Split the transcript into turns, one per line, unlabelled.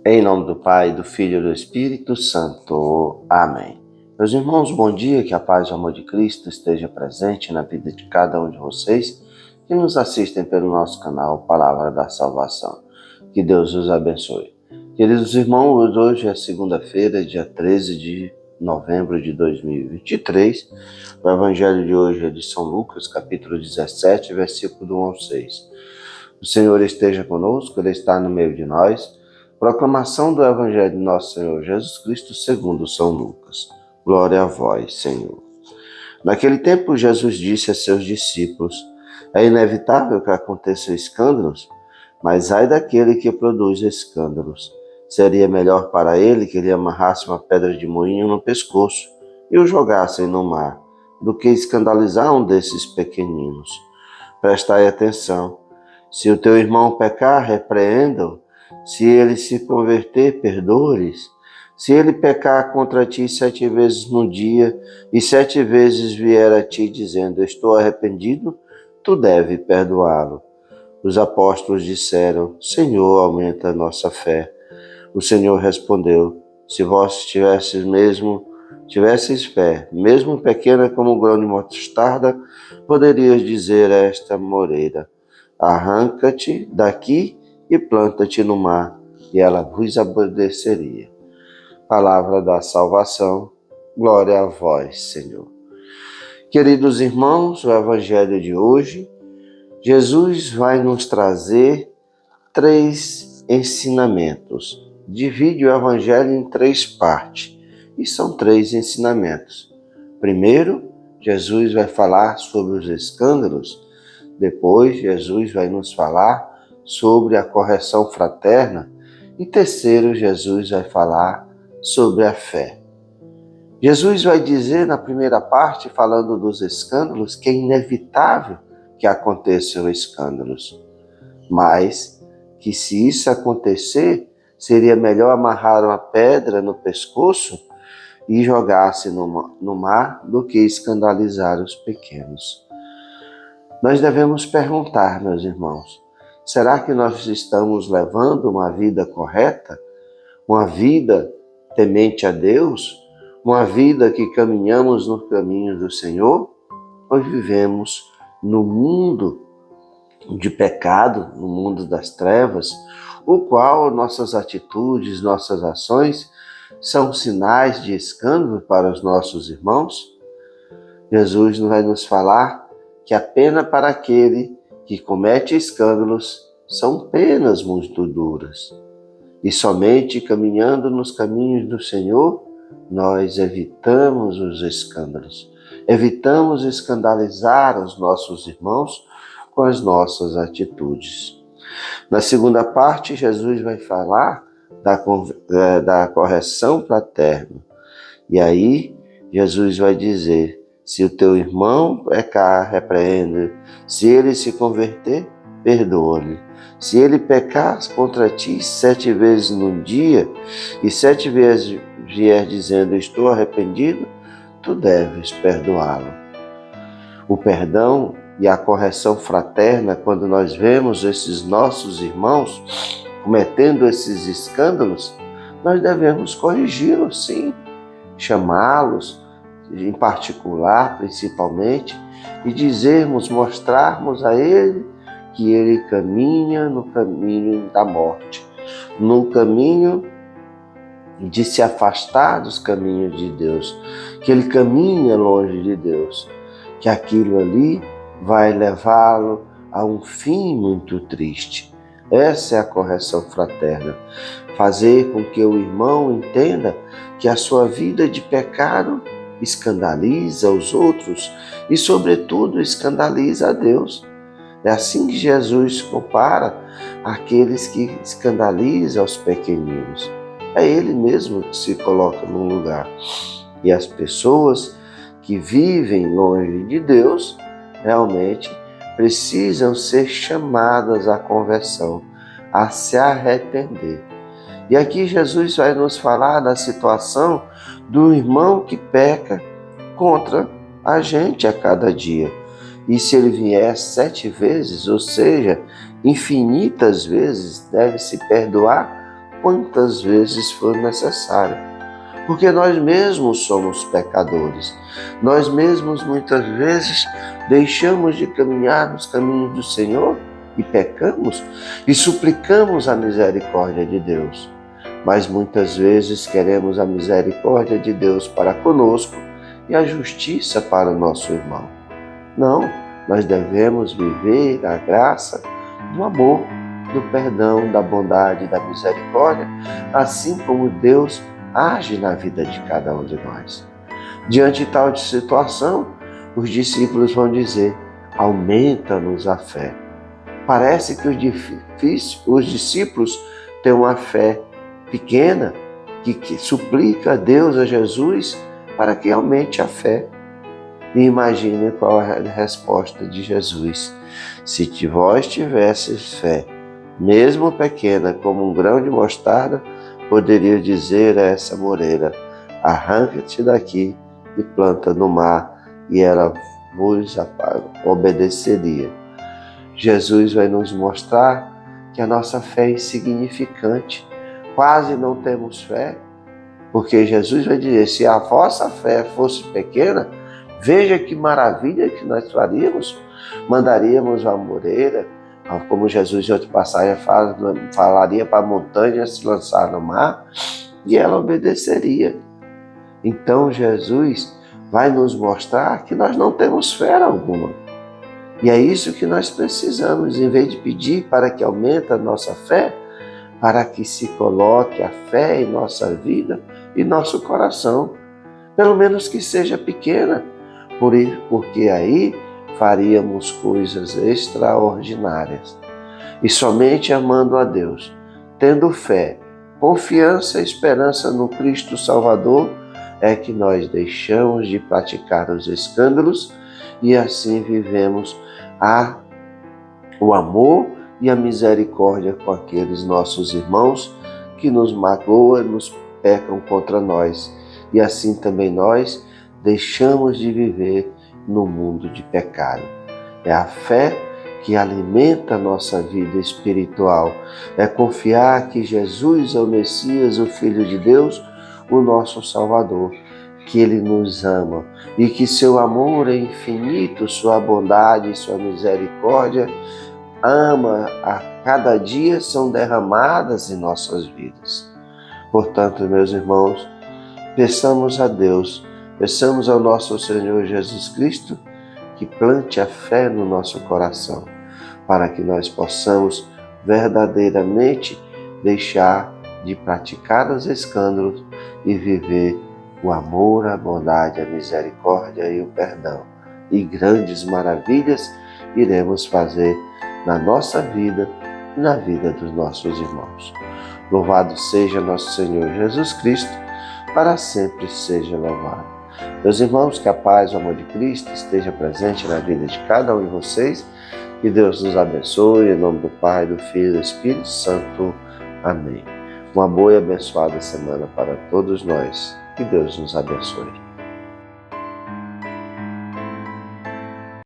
Em nome do Pai, do Filho e do Espírito Santo. Amém. Meus irmãos, bom dia, que a paz e o amor de Cristo esteja presente na vida de cada um de vocês que nos assistem pelo nosso canal Palavra da Salvação. Que Deus os abençoe. Queridos irmãos, hoje é segunda-feira, dia 13 de novembro de 2023. O Evangelho de hoje é de São Lucas, capítulo 17, versículo do 1 ao 6. O Senhor esteja conosco, Ele está no meio de nós. Proclamação do Evangelho de Nosso Senhor Jesus Cristo segundo São Lucas. Glória a vós, Senhor. Naquele tempo, Jesus disse a seus discípulos: é inevitável que aconteçam escândalos, mas ai daquele que produz escândalos. Seria melhor para ele que ele amarrasse uma pedra de moinho no pescoço e o jogassem no mar, do que escandalizar um desses pequeninos. Prestai atenção. Se o teu irmão pecar, repreenda-o. Se ele se converter, perdoa-lhe. Se ele pecar contra ti 7 vezes no dia, e 7 vezes vier a ti dizendo: estou arrependido, tu deve perdoá-lo. Os apóstolos disseram: Senhor, aumenta a nossa fé. O Senhor respondeu: se vós tivesseis fé, mesmo pequena como o grão de mostarda, poderias dizer a esta moreira: arranca-te daqui e planta-te no mar, e ela vos obedeceria. Palavra da salvação, glória a vós, Senhor. Queridos irmãos, o Evangelho de hoje, Jesus vai nos trazer 3 ensinamentos. Divide o Evangelho em 3 partes, e são 3 ensinamentos. Primeiro, Jesus vai falar sobre os escândalos. Depois, Jesus vai nos falar sobre a correção fraterna. E terceiro, Jesus vai falar sobre a fé. Jesus vai dizer na primeira parte, falando dos escândalos, que é inevitável que aconteçam escândalos, mas que se isso acontecer, seria melhor amarrar uma pedra no pescoço e jogar-se no mar do que escandalizar os pequenos. Nós devemos perguntar, meus irmãos, será que nós estamos levando uma vida correta? Uma vida temente a Deus? Uma vida que caminhamos no caminho do Senhor? Ou vivemos no mundo de pecado, no mundo das trevas, o qual nossas atitudes, nossas ações são sinais de escândalo para os nossos irmãos? Jesus vai nos falar que a pena para aquele que comete escândalos são penas muito duras. E somente caminhando nos caminhos do Senhor, nós evitamos os escândalos. Evitamos escandalizar os nossos irmãos com as nossas atitudes. Na segunda parte, Jesus vai falar da correção fraterna. E aí, Jesus vai dizer: se o teu irmão pecar, repreenda. Se ele se converter, perdoa-lhe. Se ele pecar contra ti 7 vezes num dia, e 7 vezes vier dizendo: estou arrependido, tu deves perdoá-lo. O perdão e a correção fraterna, quando nós vemos esses nossos irmãos cometendo esses escândalos, nós devemos corrigi-los, sim, chamá-los, em particular, principalmente, e mostrarmos a ele que ele caminha no caminho da morte, no caminho de se afastar dos caminhos de Deus, que ele caminha longe de Deus, que aquilo ali vai levá-lo a um fim muito triste. Essa é a correção fraterna, fazer com que o irmão entenda que a sua vida de pecado escandaliza os outros e, sobretudo, escandaliza a Deus. É assim que Jesus compara aqueles que escandalizam os pequeninos. É Ele mesmo que se coloca no lugar. E as pessoas que vivem longe de Deus realmente precisam ser chamadas à conversão, a se arrepender. E aqui Jesus vai nos falar da situação do irmão que peca contra a gente a cada dia. E se ele vier 7 vezes, ou seja, infinitas vezes, deve se perdoar, quantas vezes for necessário. Porque nós mesmos somos pecadores. Nós mesmos muitas vezes deixamos de caminhar nos caminhos do Senhor e pecamos e suplicamos a misericórdia de Deus. Mas muitas vezes queremos a misericórdia de Deus para conosco e a justiça para o nosso irmão. Não, nós devemos viver a graça do amor, do perdão, da bondade, da misericórdia, assim como Deus age na vida de cada um de nós. Diante de tal situação, os discípulos vão dizer: aumenta-nos a fé. Parece que os discípulos têm uma fé pequena que suplica a Deus, a Jesus, para que aumente a fé. E imagine qual é a resposta de Jesus: se vós tivesses fé, mesmo pequena como um grão de mostarda, poderia dizer a essa moreira: arranca-te daqui e planta no mar, e ela vos obedeceria. Jesus vai nos mostrar que a nossa fé é insignificante, quase não temos fé, porque Jesus vai dizer: se a vossa fé fosse pequena, veja que maravilha que nós faríamos, mandaríamos a moreira, como Jesus em outra passagem falaria para a montanha se lançar no mar, e ela obedeceria. Então Jesus vai nos mostrar que nós não temos fé alguma. E é isso que nós precisamos, em vez de pedir para que aumente a nossa fé, para que se coloque a fé em nossa vida e nosso coração, pelo menos que seja pequena, porque aí faríamos coisas extraordinárias. E somente amando a Deus, tendo fé, confiança e esperança no Cristo Salvador, é que nós deixamos de praticar os escândalos e assim vivemos o amor e a misericórdia com aqueles nossos irmãos que nos magoam, nos pecam contra nós. E assim também nós deixamos de viver no mundo de pecado. É a fé que alimenta a nossa vida espiritual. É confiar que Jesus é o Messias, o Filho de Deus, o nosso Salvador, que Ele nos ama e que seu amor é infinito, sua bondade e sua misericórdia a cada dia são derramadas em nossas vidas. Portanto, meus irmãos, peçamos a Deus, peçamos ao nosso Senhor Jesus Cristo que plante a fé no nosso coração, para que nós possamos verdadeiramente deixar de praticar os escândalos e viver o amor, a bondade, a misericórdia e o perdão. E grandes maravilhas iremos fazer na nossa vida e na vida dos nossos irmãos. Louvado seja nosso Senhor Jesus Cristo, para sempre seja louvado. Meus irmãos, que a paz e o amor de Cristo esteja presente na vida de cada um de vocês. Que Deus nos abençoe, em nome do Pai, do Filho e do Espírito Santo. Amém. Uma boa e abençoada semana para todos nós. Que Deus nos abençoe.